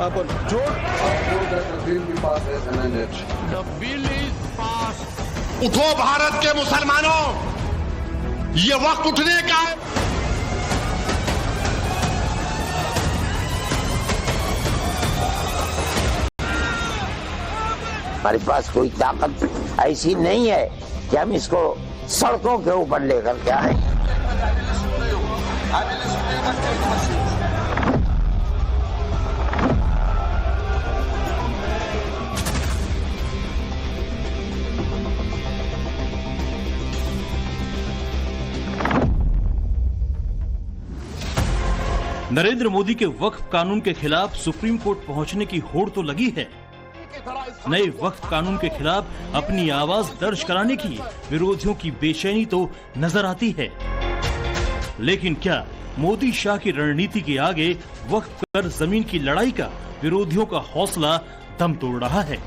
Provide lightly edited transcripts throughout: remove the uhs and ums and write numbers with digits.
आपण उठो भारत के मुसलमानों, ये वक्त उठने का है। हमारे पास कोई ताकत ऐसी नहीं है कि हम इसको सड़कों के ऊपर लेकर के आए। नरेंद्र मोदी के वक्फ कानून के खिलाफ सुप्रीम कोर्ट पहुंचने की होड़ तो लगी है। नए वक्फ कानून के खिलाफ अपनी आवाज दर्ज कराने की विरोधियों की बेचैनी तो नजर आती है, लेकिन क्या मोदी शाह की रणनीति के आगे वक्फ कर जमीन की लड़ाई का विरोधियों का हौसला दम तोड़ रहा है?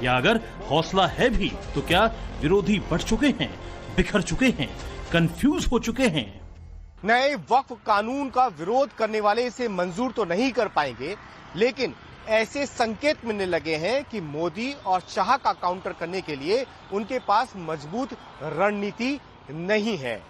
या अगर हौसला है भी तो क्या विरोधी बढ़ चुके हैं, बिखर चुके हैं, कंफ्यूज हो चुके हैं? नए वक्फ कानून का विरोध करने वाले इसे मंजूर तो नहीं कर पाएंगे, लेकिन ऐसे संकेत मिलने लगे हैं कि मोदी और शाह का काउंटर करने के लिए उनके पास मजबूत रणनीति नहीं है।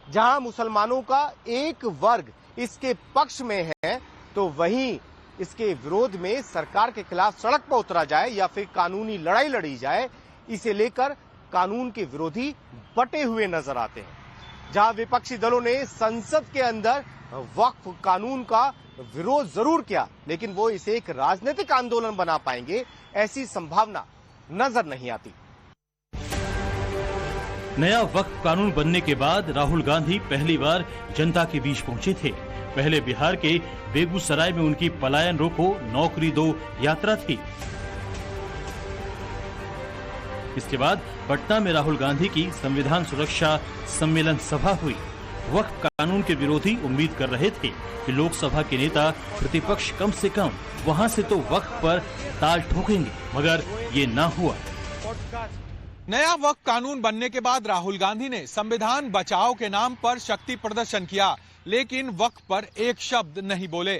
जहां मुसलमानों का एक वर्ग इसके पक्ष में है, तो वहीं इसके विरोध में सरकार के खिलाफ सड़क पर उतरा जाए या फिर कानूनी लड़ाई लड़ी जाए, इसे लेकर कानून के विरोधी बटे हुए नजर आते हैं। जहां विपक्षी दलों ने संसद के अंदर वक्फ कानून का विरोध जरूर किया, लेकिन वो इसे एक राजनीतिक आंदोलन बना पाएंगे, ऐसी संभावना नजर नहीं आती। नया वक्फ कानून बनने के बाद राहुल गांधी पहली बार जनता के बीच पहुंचे थे। पहले बिहार के बेगूसराय में उनकी पलायन रोको नौकरी दो यात्रा थी। इसके बाद पटना में राहुल गांधी की संविधान सुरक्षा सम्मेलन सभा हुई। वक्फ कानून के विरोधी उम्मीद कर रहे थे कि लोकसभा के नेता प्रतिपक्ष कम से कम वहां से तो वक्फ पर ताल ठोकेंगे, मगर ये ना हुआ। नया वक्फ कानून बनने के बाद राहुल गांधी ने संविधान बचाओ के नाम पर शक्ति प्रदर्शन किया, लेकिन वक्फ पर एक शब्द नहीं बोले।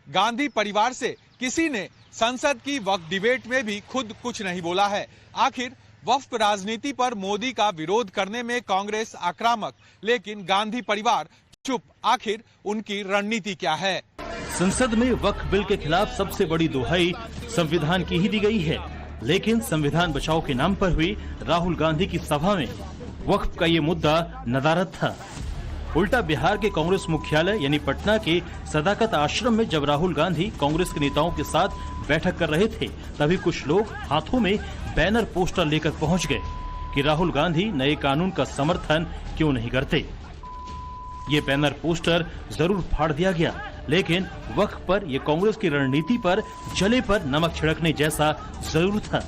गांधी परिवार से किसी ने संसद की वक्फ डिबेट में भी खुद कुछ नहीं बोला है। आखिर वक्फ राजनीति पर मोदी का विरोध करने में कांग्रेस आक्रामक, लेकिन गांधी परिवार चुप। आखिर उनकी रणनीति क्या है? संसद में वक्फ बिल के खिलाफ सबसे बड़ी दुहाई संविधान की ही दी गई है, लेकिन संविधान बचाओ के नाम पर हुई राहुल गांधी की सभा में वक्फ का ये मुद्दा नदारद था। उल्टा बिहार के कांग्रेस मुख्यालय यानी पटना के सदाकत आश्रम में जब राहुल गांधी कांग्रेस के नेताओं के साथ बैठक कर रहे थे, तभी कुछ लोग हाथों में बैनर पोस्टर लेकर पहुंच गए कि राहुल गांधी नए कानून का समर्थन क्यों नहीं करते। ये बैनर पोस्टर जरूर फाड़ दिया गया, लेकिन वक्फ पर ये कांग्रेस की रणनीति पर जले पर नमक छिड़कने जैसा जरूर था।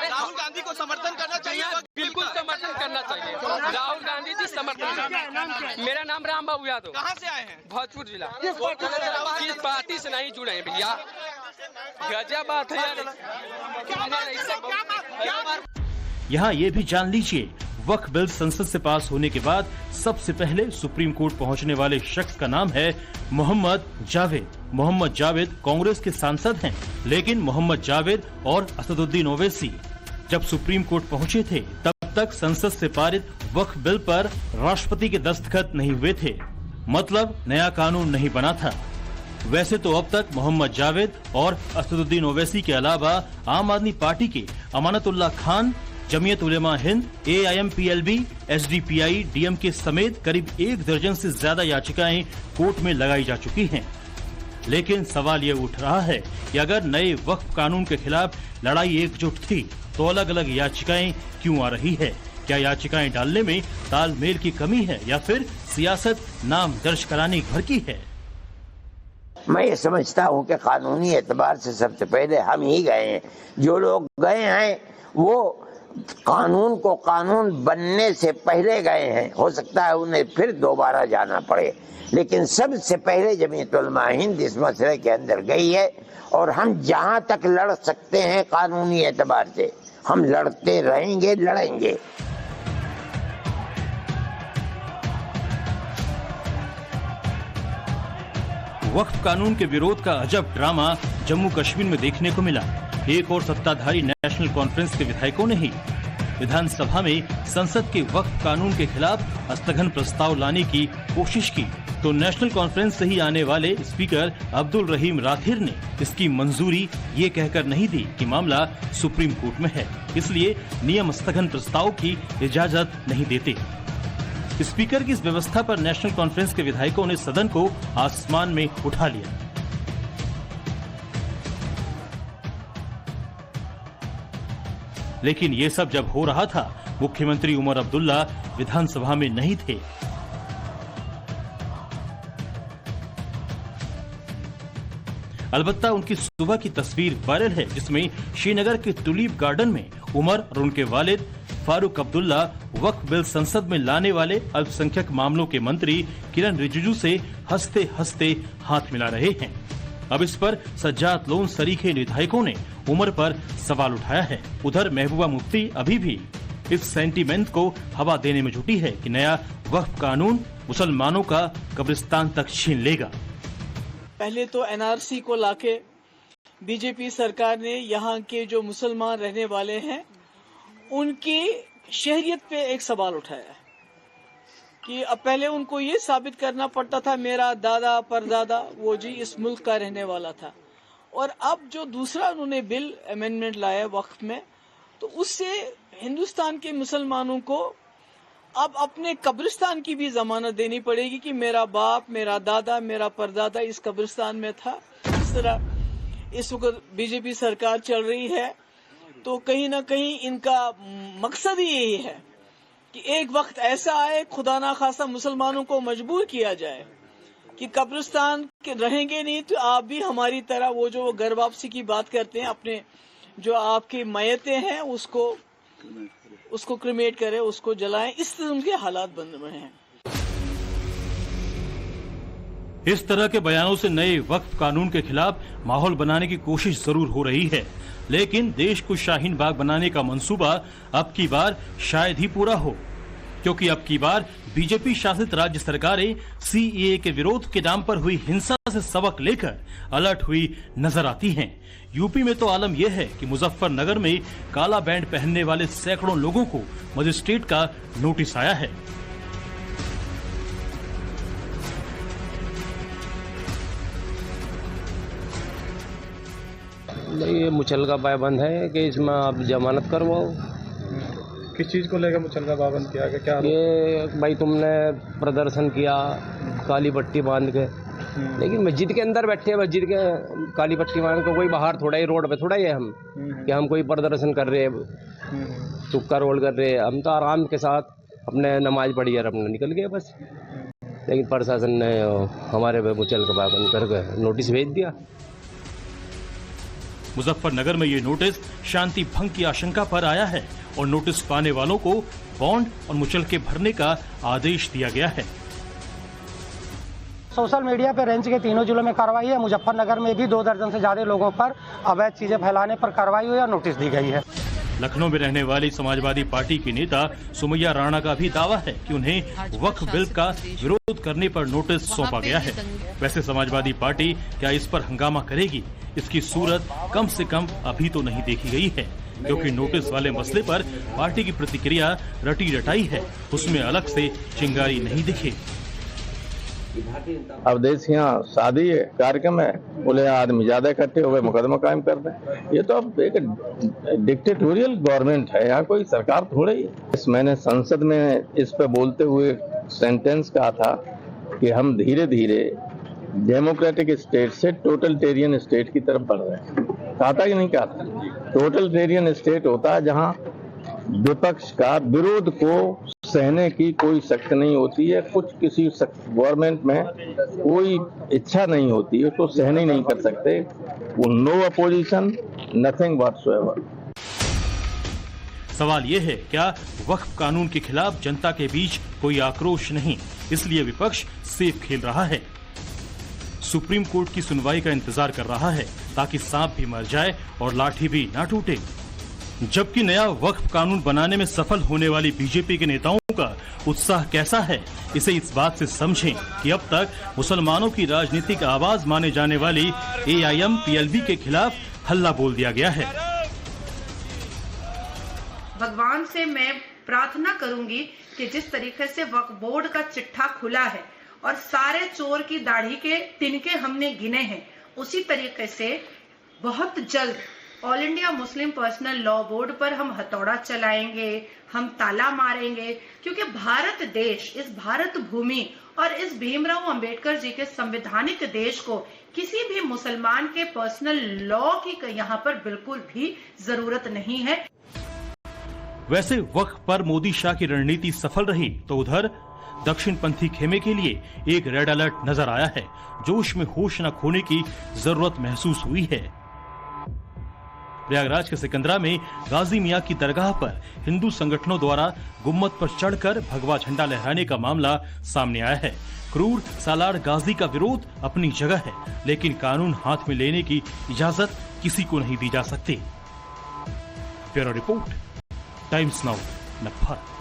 राहुल गांधी को समर्थन करना चाहिए, बिल्कुल समर्थन करना चाहिए। राहुल गांधी जी समर्थन। मेरा नाम राम बाबू यादव। कहाँ से आए हैं? भोजपुर जिला। किस पार्टी से नहीं जुड़े हैं भैया? गजब बात है। यहाँ ये भी जान लीजिए, वक्फ बिल संसद से पास होने के बाद सबसे पहले सुप्रीम कोर्ट पहुंचने वाले शख्स का नाम है मोहम्मद जावेद। मोहम्मद जावेद कांग्रेस के सांसद हैं, लेकिन मोहम्मद जावेद और असदुद्दीन ओवैसी जब सुप्रीम कोर्ट पहुंचे थे, तब तक संसद से पारित वक्फ बिल पर राष्ट्रपति के दस्तखत नहीं हुए थे, मतलब नया कानून नहीं बना था। वैसे तो अब तक मोहम्मद जावेद और असदुद्दीन ओवैसी के अलावा आम आदमी पार्टी के Amanatullah Khan, Jamiat Ulema Hind, AIMPLB, SDPI, DMK समेत करीब 1 दर्जन से ज्यादा याचिकाएं कोर्ट में लगाई जा चुकी हैं। लेकिन सवाल ये उठ रहा है कि अगर नए वक्फ कानून के खिलाफ लड़ाई एकजुट थी, तो अलग अलग याचिकाएं क्यों आ रही है? क्या याचिकाएं डालने में तालमेल की कमी है या फिर सियासत नाम दर्ज कराने भर की है? मैं ये समझता हूँ कि कानूनी एतबार से सबसे पहले हम ही गए हैं। जो लोग गए हैं वो कानून को कानून बनने से पहले गए हैं। हो सकता है उन्हें फिर दोबारा जाना पड़े, लेकिन सबसे पहले जमीयत उलमा हिंद इस मसले के अंदर गई है। और हम जहाँ तक लड़ सकते हैं कानूनी एतबार से, हम लड़ते रहेंगे, लड़ेंगे। वक्फ कानून के विरोध का अजब ड्रामा जम्मू कश्मीर में देखने को मिला। एक और सत्ताधारी नेशनल कॉन्फ्रेंस के विधायकों ने ही विधानसभा में संसद के वक्फ कानून के खिलाफ स्थगन प्रस्ताव लाने की कोशिश की, तो नेशनल कॉन्फ्रेंस से ही आने वाले स्पीकर अब्दुल रहीम राथिर ने इसकी मंजूरी ये कहकर नहीं दी कि मामला सुप्रीम कोर्ट में है, इसलिए नियम स्थगन प्रस्ताव की इजाजत नहीं देते। स्पीकर की इस व्यवस्था पर नेशनल कॉन्फ्रेंस के विधायकों ने सदन को आसमान में उठा लिया। लेकिन ये सब जब हो रहा था, मुख्यमंत्री उमर अब्दुल्ला विधानसभा में नहीं थे। अलबत्ता उनकी सुबह की तस्वीर वायरल है, जिसमें श्रीनगर के टुलिप गार्डन में उमर और उनके वालिद फारूक अब्दुल्ला वक्फ बिल संसद में लाने वाले अल्पसंख्यक मामलों के मंत्री किरण रिजिजू से हंसते हंसते हाथ मिला रहे हैं। अब इस पर सज्जाद लोन सरीखे विधायकों ने उमर पर सवाल उठाया है। उधर महबूबा मुफ्ती अभी भी इस सेंटीमेंट को हवा देने में जुटी है कि नया वक्फ कानून मुसलमानों का कब्रिस्तान तक छीन लेगा। पहले तो एनआरसी को लाके बीजेपी सरकार ने यहाँ के जो मुसलमान रहने वाले हैं उनकी शहरियत पे एक सवाल उठाया है कि अब पहले उनको ये साबित करना पड़ता था मेरा दादा परदादा वो जी इस मुल्क का रहने वाला था, और अब जो दूसरा उन्होंने बिल अमेंडमेंट लाया वक्फ में, तो उससे हिंदुस्तान के मुसलमानों को अब अपने कब्रिस्तान की भी जमानत देनी पड़ेगी कि मेरा बाप, मेरा दादा, मेरा परदादा इस कब्रिस्तान में था। इस तरह इस वक्त बीजेपी सरकार चल रही है, तो कहीं ना कहीं इनका मकसद ही यही है कि एक वक्त ऐसा आए, खुदा ना खासा मुसलमानों को मजबूर किया जाए कि कब्रिस्तान के रहेंगे नहीं तो आप भी हमारी तरह वो जो घर वापसी की बात करते हैं, अपने जो आपकी मैयतें हैं उसको क्रिमेट करें, उसको जलाएं। इस किस्म के हालात बन रहे हैं। इस तरह के बयानों से नए वक्फ कानून के खिलाफ माहौल बनाने की कोशिश जरूर हो रही है, लेकिन देश को शाहीन बाग बनाने का मंसूबा अब की बार शायद ही पूरा हो, क्योंकि अब की बार बीजेपी शासित राज्य सरकारें सीएए के विरोध के नाम पर हुई हिंसा से सबक लेकर अलर्ट हुई नजर आती हैं। यूपी में तो आलम यह है कि मुजफ्फरनगर में काला बैंड पहनने वाले सैकड़ों लोगों को मजिस्ट्रेट का नोटिस आया है। ये मुचलका पाबंद है कि इसमें आप जमानत करवाओ। किस चीज़ को लेकर मुचलका पाबंद किया गया? क्या ये भाई तुमने प्रदर्शन किया काली पट्टी बांध के, लेकिन मस्जिद के अंदर बैठे हैं, मस्जिद के काली पट्टी बांध के, कोई बाहर थोड़ा ही रोड पे थोड़ा ही है हम कि हम कोई प्रदर्शन कर रहे हैं, तुक्का रोल कर रहे हैं। हम तो आराम के साथ अपने नमाज पढ़ी और अपने निकल गए बस। लेकिन प्रशासन ने हमारे पे मुचलका पाबंद करके नोटिस भेज दिया। मुजफ्फरनगर में ये नोटिस शांति भंग की आशंका पर आया है और नोटिस पाने वालों को बॉन्ड और मुचलके भरने का आदेश दिया गया है। सोशल मीडिया पर रेंज के तीनों जिलों में कार्रवाई है। मुजफ्फरनगर में भी 2 दर्जन से ज्यादा लोगों पर अवैध चीजें फैलाने पर कार्रवाई हुई और नोटिस दी गई है। लखनऊ में रहने वाली समाजवादी पार्टी की नेता सुमैया राणा का भी दावा है कि उन्हें वक्फ बिल का विरोध करने पर नोटिस सौंपा गया है। वैसे समाजवादी पार्टी क्या इस पर हंगामा करेगी, इसकी सूरत कम से कम अभी तो नहीं देखी गई है, क्योंकि नोटिस वाले मसले पर पार्टी की प्रतिक्रिया रटी रटाई है, उसमें अलग से चिंगारी नहीं दिखी। अब देश यहाँ शादी है, कार्यक्रम है, बोले आदमी ज्यादा इकट्ठे हुए मुकदमा कायम कर दें। ये तो अब एक डिक्टेटोरियल गवर्नमेंट है, यहाँ कोई सरकार थोड़ी है। मैंने संसद में इस पे बोलते हुए सेंटेंस कहा था कि हम धीरे धीरे डेमोक्रेटिक स्टेट से टोटलिटेरियन स्टेट की तरफ बढ़ रहे हैं। कहा था कि नहीं कहा था? टोटलिटेरियन स्टेट होता है जहाँ विपक्ष का विरोध को सहने की कोई शक्ति नहीं होती है, कुछ किसी गवर्नमेंट में कोई इच्छा नहीं होती है, तो सहने ही नहीं कर सकते। वो नो अपोजिशन, नथिंग व्हाटसोएवर। सवाल ये है, क्या वक्फ कानून के खिलाफ जनता के बीच कोई आक्रोश नहीं, इसलिए विपक्ष सेफ खेल रहा है, सुप्रीम कोर्ट की सुनवाई का इंतजार कर रहा है ताकि सांप भी मर जाए और लाठी भी ना टूटे। जबकि नया वक्फ कानून बनाने में सफल होने वाली बीजेपी के नेताओं का उत्साह कैसा है, इसे इस बात से समझें कि अब तक मुसलमानों की राजनीतिक आवाज माने जाने वाली AIM-PLB के खिलाफ हल्ला बोल दिया गया है। भगवान से मैं प्रार्थना करूंगी कि जिस तरीके से वक्फ बोर्ड का चिट्ठा खुला है और सारे चोर की दाढ़ी के तिनके हमने गिने हैं, उसी तरीके से बहुत जल्द all India Muslim personal law board पर हम हथौड़ा चलाएंगे, हम ताला मारेंगे, क्योंकि भारत देश, इस भारत भूमि और इस भीमराव अंबेडकर जी के संवैधानिक देश को किसी भी मुसलमान के पर्सनल लॉ की यहाँ पर बिल्कुल भी जरूरत नहीं है। वैसे वक्फ पर मोदी शाह की रणनीति सफल रही तो उधर दक्षिणपंथी खेमे के लिए एक रेड अलर्ट नजर आया है। जोश में होश न खोने की जरूरत महसूस हुई है। प्रयागराज के सिकंदरा में गाजी मियां की दरगाह पर हिंदू संगठनों द्वारा गुम्मद पर चढ़कर भगवा झंडा लहराने का मामला सामने आया है। क्रूर सालार गाजी का विरोध अपनी जगह है, लेकिन कानून हाथ में लेने की इजाजत किसी को नहीं दी जा सकती। Bureau report, Times Now, नफर।